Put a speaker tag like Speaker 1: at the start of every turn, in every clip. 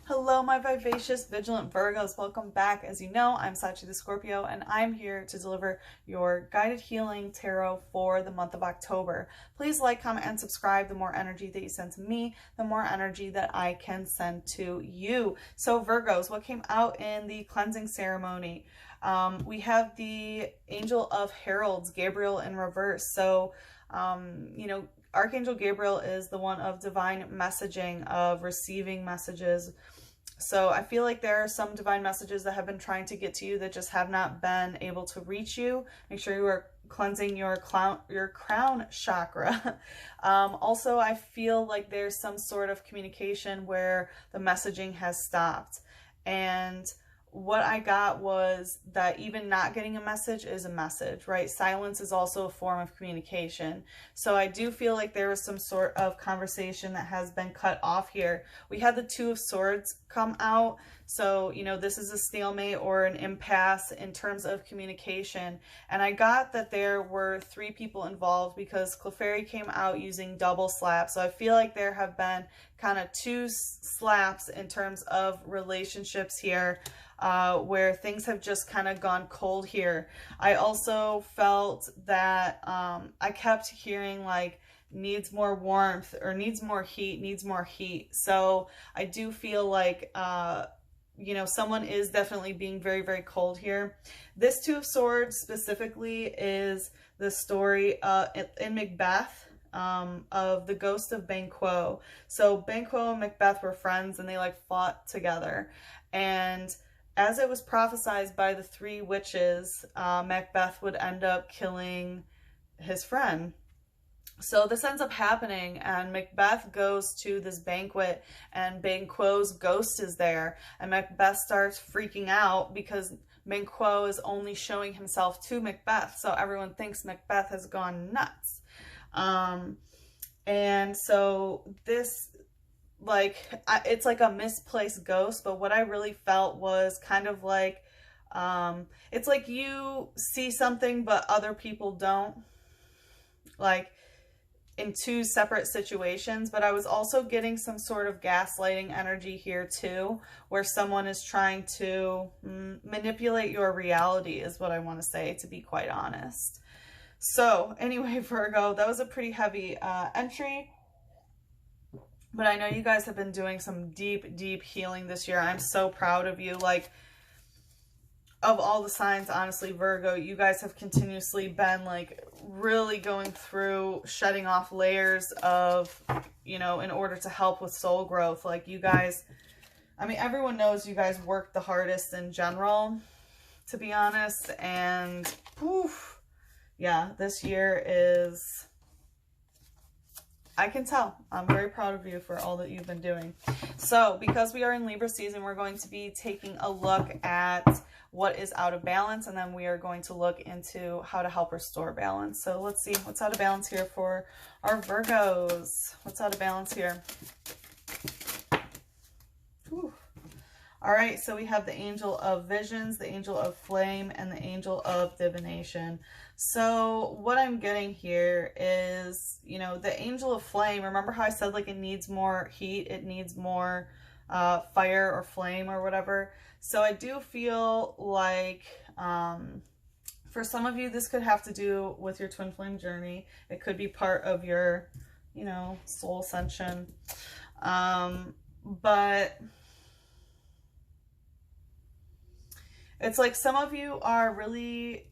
Speaker 1: Hello, my vivacious, vigilant Virgos. Welcome back. As you know, I'm Sachi the Scorpio, and I'm here to deliver your guided healing tarot for the month of October. Please like, comment, and subscribe. The more energy that you send to me, the more energy that I can send to you. So Virgos, what came out in the cleansing ceremony? We have the Angel of Heralds, Gabriel in reverse. So, Archangel Gabriel is the one of divine messaging, of receiving messages. So I feel like there are some divine messages that have been trying to get to you that just have not been able to reach you. Make sure you are cleansing your crown chakra. Also, I feel like there's some sort of communication where the messaging has stopped. And what I got was that even not getting a message is a message, right? Silence is also a form of communication. So I do feel like there was some sort of conversation that has been cut off here. We had the Two of Swords come out. So, this is a stalemate or an impasse in terms of communication. And I got that there were 3 people involved because Clefairy came out using double slaps. So I feel like there have been kind of 2 slaps in terms of relationships here. Where things have just kind of gone cold here. I also felt that I kept hearing like needs more warmth or needs more heat. So I do feel like, someone is definitely being very, very cold here. This Two of Swords specifically is the story in Macbeth. Of the ghost of Banquo. So Banquo and Macbeth were friends and they fought together. And as it was prophesied by the 3 witches, Macbeth would end up killing his friend. So this ends up happening, and Macbeth goes to this banquet, and Banquo's ghost is there, and Macbeth starts freaking out because Banquo is only showing himself to Macbeth, so everyone thinks Macbeth has gone nuts. And so this, it's like a misplaced ghost, but what I really felt was kind of like, it's like you see something but other people don't, like in 2 separate situations. But I was also getting some sort of gaslighting energy here too, where someone is trying to manipulate your reality is what I want to say, to be quite honest. So anyway, Virgo, that was a pretty heavy entry. But I know you guys have been doing some deep, deep healing this year. I'm so proud of you. Of all the signs, honestly, Virgo, you guys have continuously been really going through shedding off layers of, in order to help with soul growth. You guys, everyone knows you guys work the hardest in general, to be honest. And poof, yeah, this year is... I can tell. I'm very proud of you for all that you've been doing. So, because we are in Libra season, we're going to be taking a look at what is out of balance, and then we are going to look into how to help restore balance. So, let's see what's out of balance here for our Virgos. What's out of balance here? Whew. All right, so we have the Angel of Visions, the Angel of Flame, and the Angel of Divination. So what I'm getting here is, the Angel of Flame, remember how I said it needs more heat, it needs more fire or flame or whatever. So I do feel like for some of you, this could have to do with your twin flame journey. It could be part of your, soul ascension. But it's like some of you are really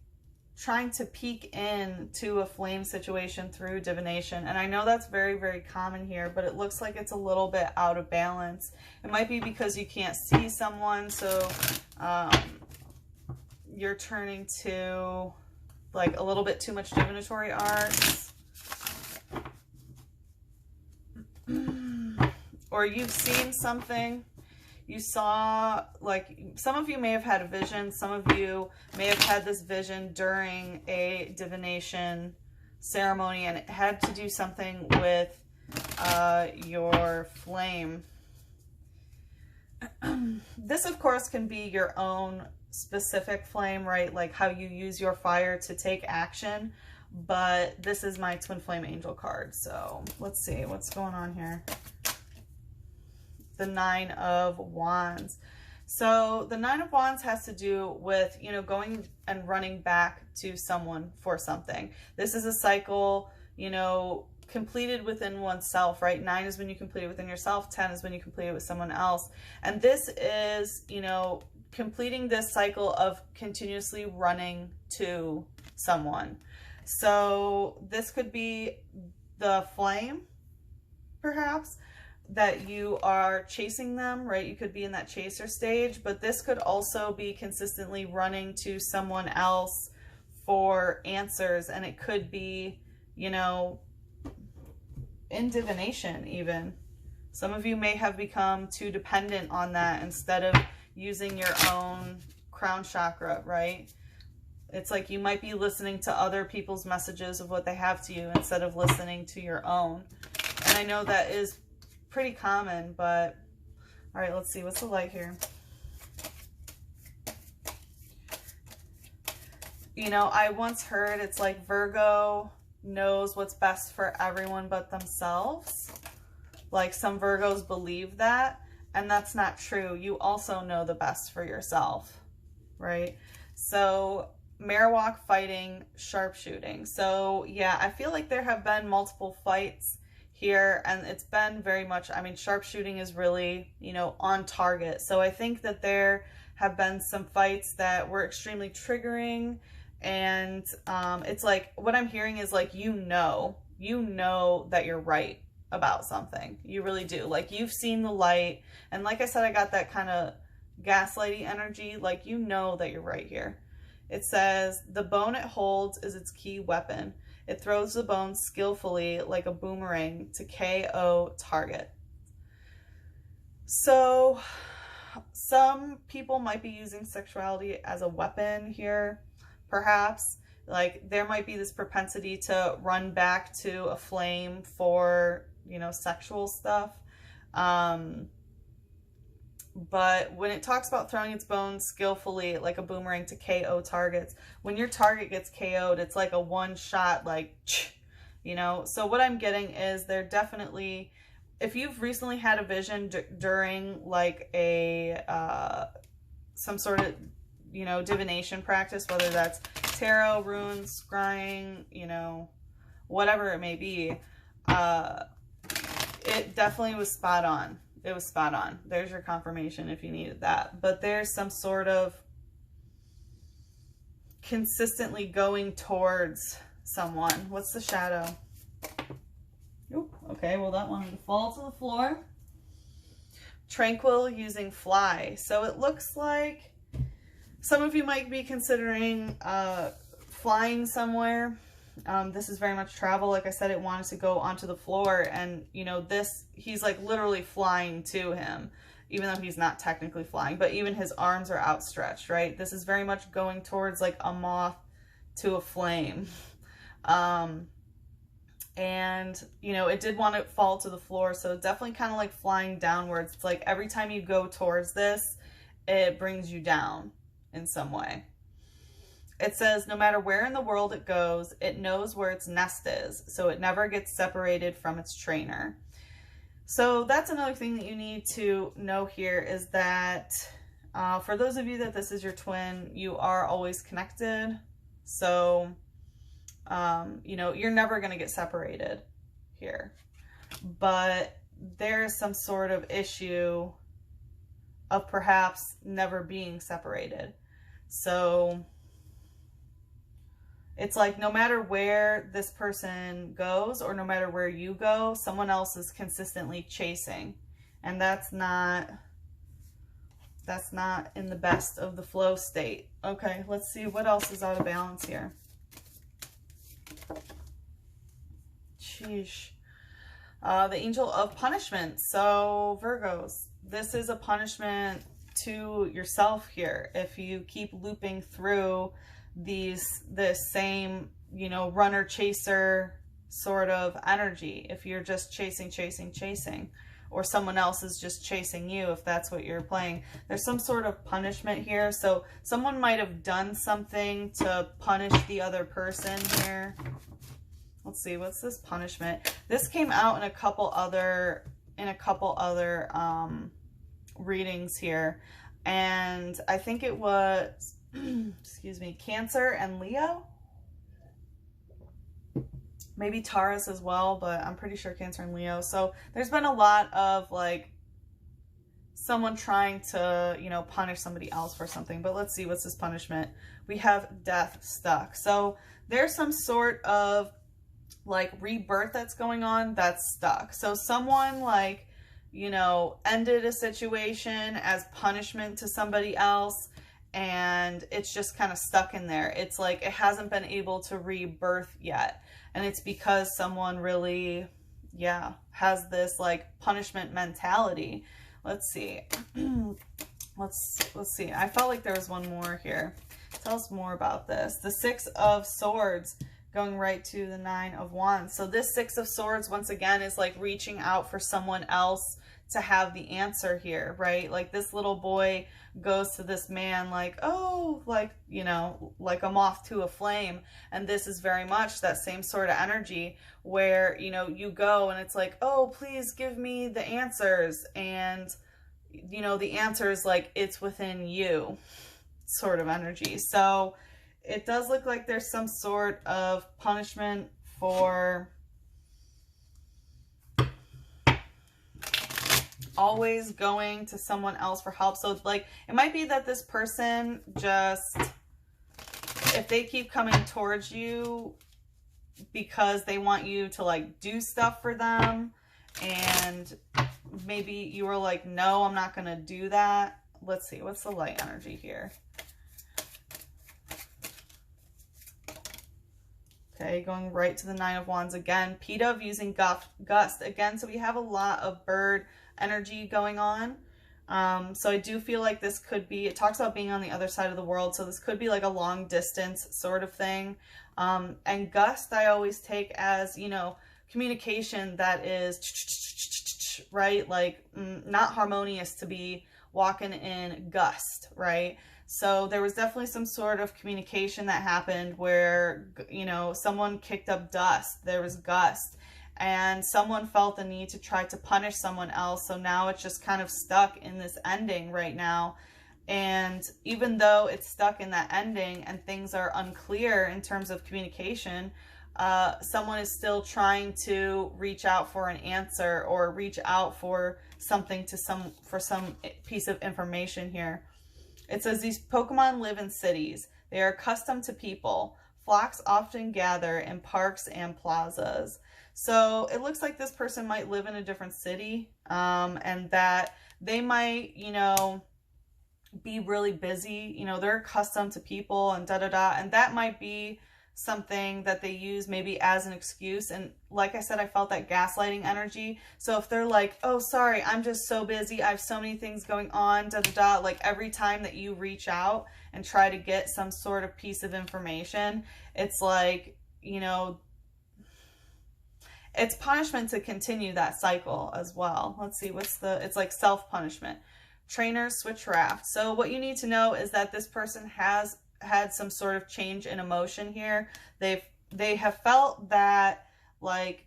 Speaker 1: trying to peek into a flame situation through divination. And I know that's very, very common here, but it looks like it's a little bit out of balance. It might be because you can't see someone, so you're turning to a little bit too much divinatory arts. Or you've seen something. You saw, some of you may have had a vision. Some of you may have had this vision during a divination ceremony, and it had to do something with your flame. This, of course, can be your own specific flame, right? Like how you use your fire to take action. But this is my Twin Flame Angel card. So let's see what's going on here. the Nine of Wands. So the Nine of Wands has to do with, you know, going and running back to someone for something. This is a cycle, you know, completed within oneself, right? 9 is when you complete it within yourself. 10 is when you complete it with someone else. And this is, you know, completing this cycle of continuously running to someone. So this could be the flame, perhaps, that you are chasing them, right? You could be in that chaser stage, but this could also be consistently running to someone else for answers. And it could be, you know, in divination even. Some of you may have become too dependent on that instead of using your own crown chakra, right? It's like you might be listening to other people's messages of what they have to you instead of listening to your own. And I know that is pretty common, but all right, let's see. What's the light here? You know, I once heard it's like Virgo knows what's best for everyone but themselves. Like some Virgos believe that, and that's not true. You also know the best for yourself, right? So Marowak fighting, sharpshooting. So yeah, I feel like there have been multiple fights here, and it's been very much, I mean, sharpshooting is really, you know, on target. So I think that there have been some fights that were extremely triggering, and it's like, what I'm hearing is like, you know that you're right about something. You really do. Like, you've seen the light, and like I said, I got that kind of gaslighty energy. Like, you know that you're right here. It says, the bone it holds is its key weapon. It throws the bone skillfully like a boomerang to KO target. So some people might be using sexuality as a weapon here, perhaps. Like, there might be this propensity to run back to a flame for, you know, sexual stuff. But when it talks about throwing its bones skillfully like a boomerang to KO targets, when your target gets KO'd, it's like a one shot, like, you know. So what I'm getting is they're definitely, if you've recently had a vision during like a some sort of, you know, divination practice, whether that's tarot, runes, scrying, you know, whatever it may be, it definitely was spot on. It was spot on. There's your confirmation if you needed that. But there's some sort of consistently going towards someone. What's the shadow? Oop, okay, well, that wanted to fall to the floor. Tranquil using fly. So it looks like some of you might be considering flying somewhere. This is very much travel. Like I said, it wanted to go onto the floor, and you know, this, he's like literally flying to him, even though he's not technically flying, but even his arms are outstretched, right? This is very much going towards like a moth to a flame. And you know, it did want to fall to the floor, so definitely kind of like flying downwards. It's like every time you go towards this, it brings you down in some way. It says, no matter where in the world it goes, it knows where its nest is, so it never gets separated from its trainer. So that's another thing that you need to know here, is that for those of you that this is your twin, you are always connected. So, you know, you're never going to get separated here. But there's some sort of issue of perhaps never being separated. So it's like no matter where this person goes, or no matter where you go, someone else is consistently chasing. And that's not in the best of the flow state. Okay, let's see what else is out of balance here. Sheesh. The Angel of Punishment. So Virgos, this is a punishment to yourself here. If you keep looping through the same, you know, runner chaser sort of energy, if you're just chasing, or someone else is just chasing you, if that's what you're playing, there's some sort of punishment here. So someone might have done something to punish the other person here. Let's see, what's this punishment? This came out in a couple other in a couple other readings here, and I think it was excuse me, Cancer and Leo, maybe Taurus as well, but I'm pretty sure Cancer and Leo. So there's been a lot of like someone trying to, you know, punish somebody else for something. But let's see, what's this punishment? We have death stuck. So there's some sort of like rebirth that's going on that's stuck. So someone like, you know, ended a situation as punishment to somebody else, and it's just kind of stuck in there. It's like it hasn't been able to rebirth yet. And it's because someone really, yeah, has this like punishment mentality. Let's see. let's see. I felt like there was one more here. Tell us more about this. The Six of Swords going right to the Nine of Wands. So this Six of Swords, once again, is like reaching out for someone else to have the answer here, right? Like this little boy goes to this man like, oh, like, you know, like a moth to a flame. And this is very much that same sort of energy where, you know, you go and it's like, oh, please give me the answers. And, you know, the answer is like, it's within you sort of energy. So it does look like there's some sort of punishment for always going to someone else for help. So like it might be that this person just, if they keep coming towards you because they want you to like do stuff for them, and maybe you were like, no, I'm not gonna do that. Let's see, what's the light energy here? Okay, going right to the Nine of Wands again. P-Dove using gust again. So we have a lot of bird energy going on. So I do feel like this could be, it talks about being on the other side of the world. So this could be like a long distance sort of thing. And gust I always take as, you know, communication that is, right? Like not harmonious to be walking in gust, right? So there was definitely some sort of communication that happened where, you know, someone kicked up dust, there was gust, and someone felt the need to try to punish someone else. So now it's just kind of stuck in this ending right now. And even though it's stuck in that ending and things are unclear in terms of communication, someone is still trying to reach out for an answer or reach out for something to some piece of information here. It says these Pokemon live in cities. They are accustomed to people. Flocks often gather in parks and plazas. So it looks like this person might live in a different city, and that they might, you know, be really busy. You know, they're accustomed to people and da-da-da. And that might be something that they use maybe as an excuse. And like I said, I felt that gaslighting energy. So if they're like, oh, sorry, I'm just so busy, I have so many things going on, da da da, like every time that you reach out and try to get some sort of piece of information, it's like, you know, it's punishment to continue that cycle as well. Let's see, it's like self-punishment. Trainers switch raft. So what you need to know is that this person has had some sort of change in emotion here. They have felt that like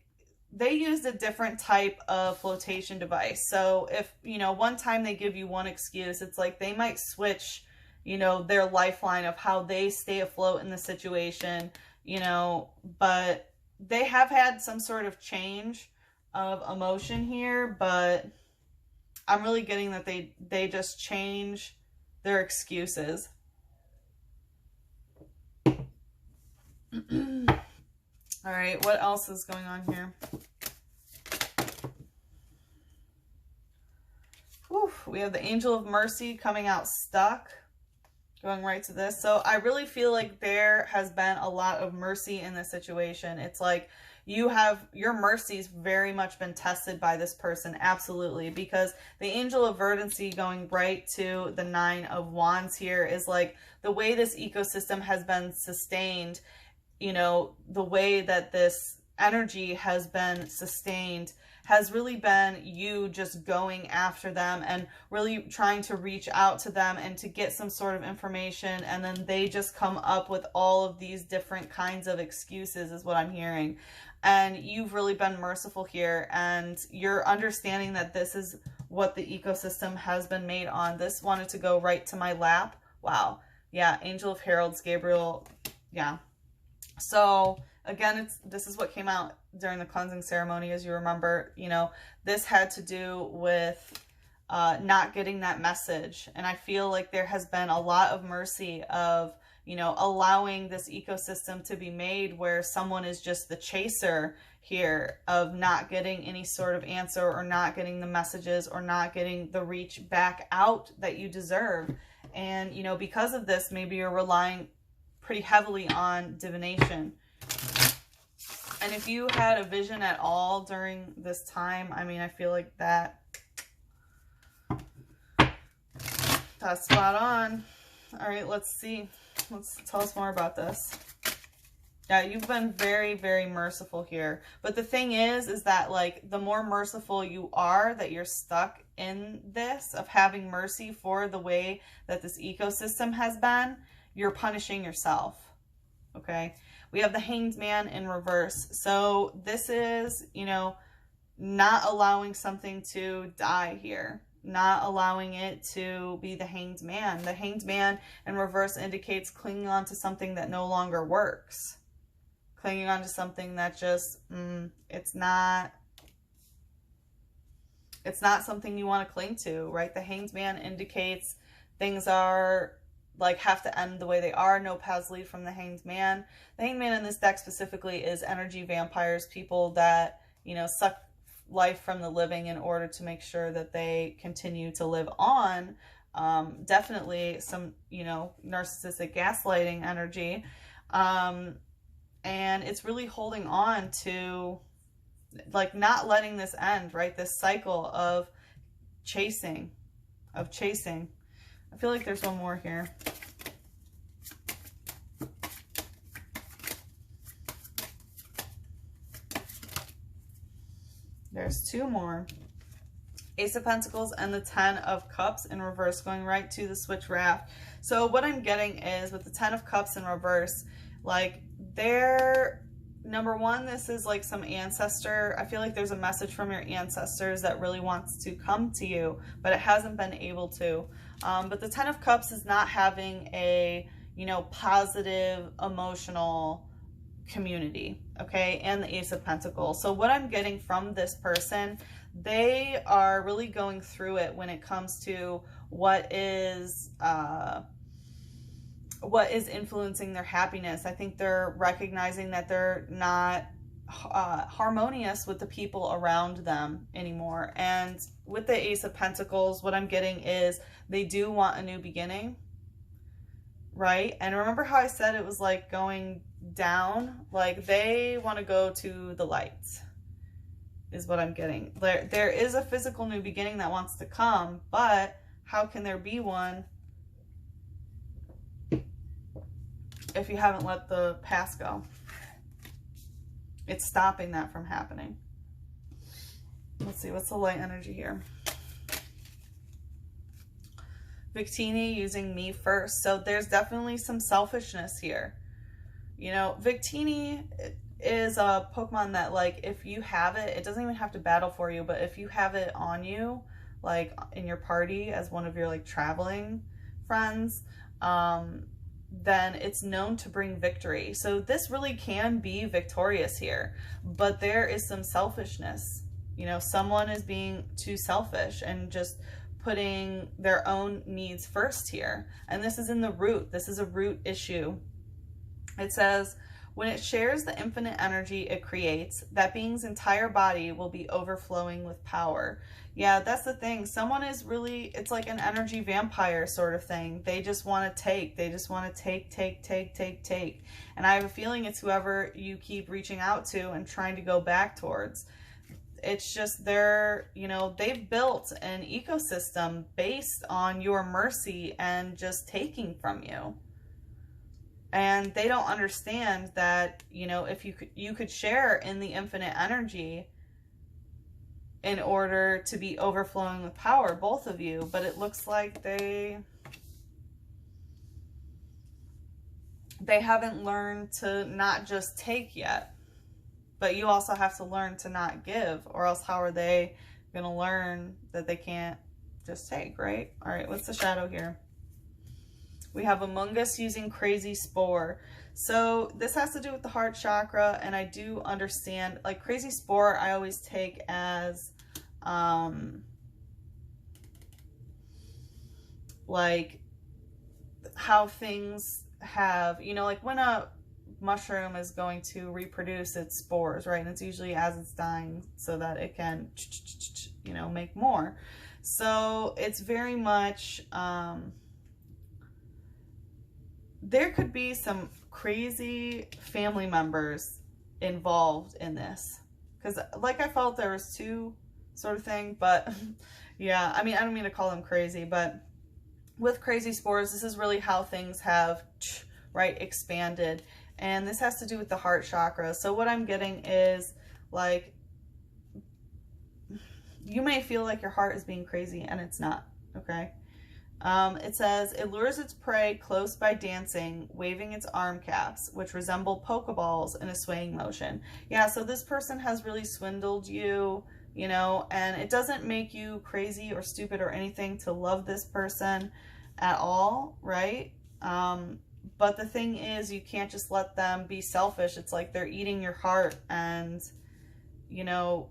Speaker 1: they used a different type of flotation device. So if, you know, one time they give you one excuse, it's like they might switch, you know, their lifeline of how they stay afloat in the situation, you know, but they have had some sort of change of emotion here, but I'm really getting that they just change their excuses. All right, what else is going on here? Whew, we have the Angel of Mercy coming out stuck, going right to this. So I really feel like there has been a lot of mercy in this situation. It's like your mercy's very much been tested by this person, absolutely, because the Angel of Verdancy going right to the Nine of Wands here is like the way this ecosystem has been sustained. You know, the way that this energy has been sustained has really been you just going after them and really trying to reach out to them and to get some sort of information, and then they just come up with all of these different kinds of excuses is what I'm hearing. And you've really been merciful here, and you're understanding that this is what the ecosystem has been made on. This wanted to go right to my lap. Wow. Yeah, Angel of Heralds, Gabriel. Yeah. So again, this is what came out during the cleansing ceremony, as you remember. You know, this had to do with not getting that message. And I feel like there has been a lot of mercy of, you know, allowing this ecosystem to be made where someone is just the chaser here of not getting any sort of answer, or not getting the messages, or not getting the reach back out that you deserve. And, you know, because of this, maybe you're relying pretty heavily on divination. And if you had a vision at all during this time, I mean, I feel like that's spot on. All right, let's see. Let's tell us more about this. Yeah, you've been very, very merciful here. But the thing is that, like, the more merciful you are, that you're stuck in this of having mercy for the way that this ecosystem has been, you're punishing yourself. Okay? We have the Hanged Man in reverse. So this is, you know, not allowing something to die here. Not allowing it to be the Hanged Man. The Hanged Man in reverse indicates clinging on to something that no longer works. Clinging on to something that just, it's not something you want to cling to, right? The Hanged Man indicates things are, like, have to end the way they are. No paths lead from the Hanged Man. The Hanged Man in this deck specifically is energy vampires, people that, you know, suck life from the living in order to make sure that they continue to live on. Definitely some, you know, narcissistic gaslighting energy. And it's really holding on to, like, not letting this end, right? This cycle of chasing. I feel like there's one more here. There's two more. Ace of Pentacles and the Ten of Cups in reverse, going right to the Switch Raft. So what I'm getting is, with the Ten of Cups in reverse, like, number one, this is like some ancestor. I feel like there's a message from your ancestors that really wants to come to you, but it hasn't been able to. But the Ten of Cups is not having a, you know, positive emotional community, okay? And the Ace of Pentacles. So what I'm getting from this person, they are really going through it when it comes to what is influencing their happiness. I think they're recognizing that they're not harmonious with the people around them anymore. And with the Ace of Pentacles, what I'm getting is they do want a new beginning, right? And remember how I said it was like going down? Like, they want to go to the lights, is what I'm getting. There is a physical new beginning that wants to come, but how can there be one if you haven't let the past go? It's stopping that from happening. Let's see, what's the light energy here? Victini using me first. So there's definitely some selfishness here. You know, Victini is a Pokemon that, like, if you have it, it doesn't even have to battle for you, but if you have it on you, like in your party as one of your, like, traveling friends, then it's known to bring victory. So this really can be victorious here, but there is some selfishness. You know, someone is being too selfish and just putting their own needs first here. And this is in the root. This is a root issue. It says, when it shares the infinite energy it creates, that being's entire body will be overflowing with power. Yeah, that's the thing. Someone is really, it's like an energy vampire sort of thing. They just want to take. They just want to take. And I have a feeling it's whoever you keep reaching out to and trying to go back towards. It's just they're, you know, they've built an ecosystem based on your mercy and just taking from you. And they don't understand that, you know, if you could share in the infinite energy in order to be overflowing with power, both of you. But it looks like they haven't learned to not just take yet. But you also have to learn to not give, or else how are they going to learn that they can't just take, right? All right, what's the shadow here? We have Among Us using crazy spore. So this has to do with the heart chakra, and I do understand, like crazy spore, I always take as like how things have, you know, like when a mushroom is going to reproduce its spores, right? And it's usually as it's dying so that it can, you know, make more. So it's very much, there could be some crazy family members involved in this. Because like I felt there was two sort of thing, but yeah, I mean, I don't mean to call them crazy, but with crazy spores, this is really how things have, right, expanded. And this has to do with the heart chakra. So what I'm getting is like, you may feel like your heart is being crazy and it's not, okay? It says, it lures its prey close by dancing, waving its arm caps, which resemble pokeballs in a swaying motion. Yeah, so this person has really swindled you, you know, and it doesn't make you crazy or stupid or anything to love this person at all, right? But the thing is, you can't just let them be selfish. It's like they're eating your heart, and, you know,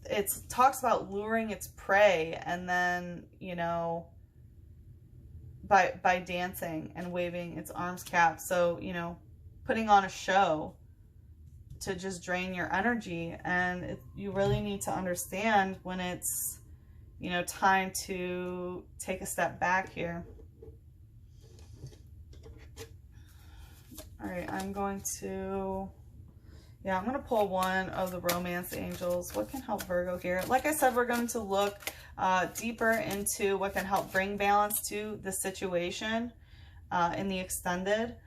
Speaker 1: it talks about luring its prey, and then, you know, by dancing and waving its arms caps. So, you know, putting on a show to just drain your energy. And you really need to understand when it's, you know, time to take a step back here. All right, I'm going to pull one of the romance angels. What can help Virgo here? Like I said, we're going to look deeper into what can help bring balance to the situation in the extended.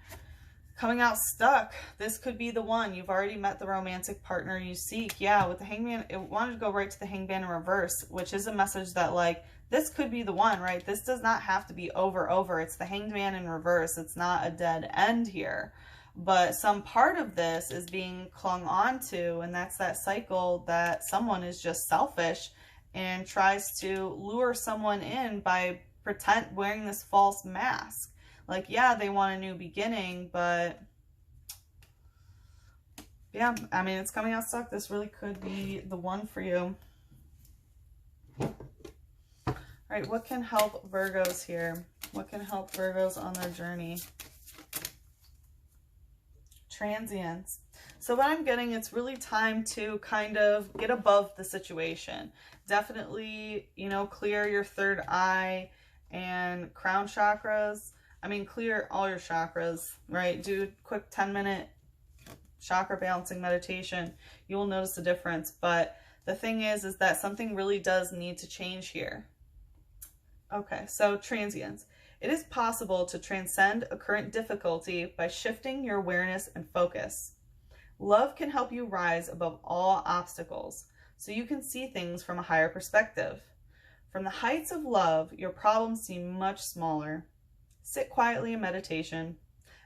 Speaker 1: Coming out stuck. This could be the one. You've already met the romantic partner you seek. Yeah, with the Hangman, it wanted to go right to the Hangman in reverse, which is a message that, like, this could be the one, right? This does not have to be over. It's the Hanged Man in reverse. It's not a dead end here. But some part of this is being clung on to, and that's that cycle that someone is just selfish and tries to lure someone in by wearing this false mask. Like, yeah, they want a new beginning, but yeah, I mean, it's coming out stuck. This really could be the one for you. All right, what can help Virgos here? What can help Virgos on their journey? Transience. So what I'm getting, it's really time to kind of get above the situation. Definitely, you know, clear your third eye and crown chakras. I mean, clear all your chakras, right? Do a quick 10-minute chakra balancing meditation. You will notice the difference. But the thing is that something really does need to change here. Okay, so transience. It is possible to transcend a current difficulty by shifting your awareness and focus. Love can help you rise above all obstacles, so you can see things from a higher perspective. From the heights of love, your problems seem much smaller. Sit quietly in meditation.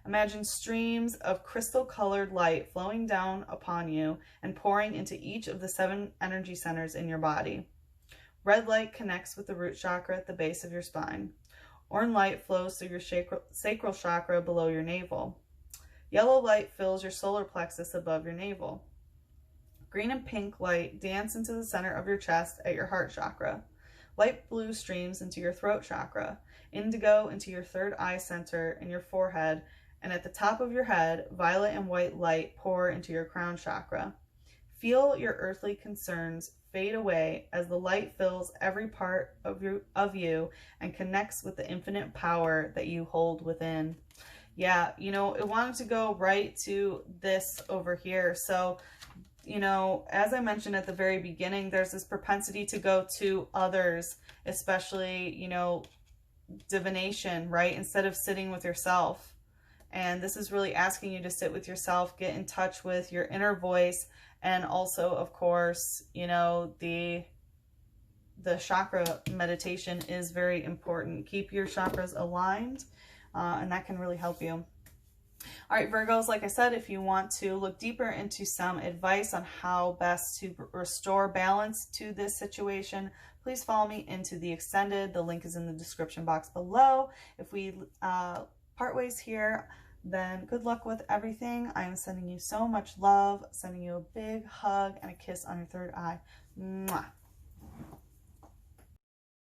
Speaker 1: Imagine streams of crystal-colored light flowing down upon you and pouring into each of the 7 energy centers in your body. Red light connects with the root chakra at the base of your spine. Orange light flows through your sacral chakra below your navel. Yellow light fills your solar plexus above your navel. Green and pink light dance into the center of your chest at your heart chakra. Light blue streams into your throat chakra. Indigo into your third eye center in your forehead. And at the top of your head, violet and white light pour into your crown chakra. Feel your earthly concerns fade away as the light fills every part of you and connects with the infinite power that you hold within. Yeah, you know, it wanted to go right to this over here. So, you know, as I mentioned at the very beginning, there's this propensity to go to others, especially, you know, divination, right? Instead of sitting with yourself. And this is really asking you to sit with yourself, get in touch with your inner voice. And also, of course, you know, the chakra meditation is very important. Keep your chakras aligned, and that can really help you. All right, Virgos, like I said, if you want to look deeper into some advice on how best to restore balance to this situation, please follow me into the extended. The link is in the description box below. If we part ways here, then good luck with everything. I am sending you so much love, sending you a big hug and a kiss on your third eye. Mwah.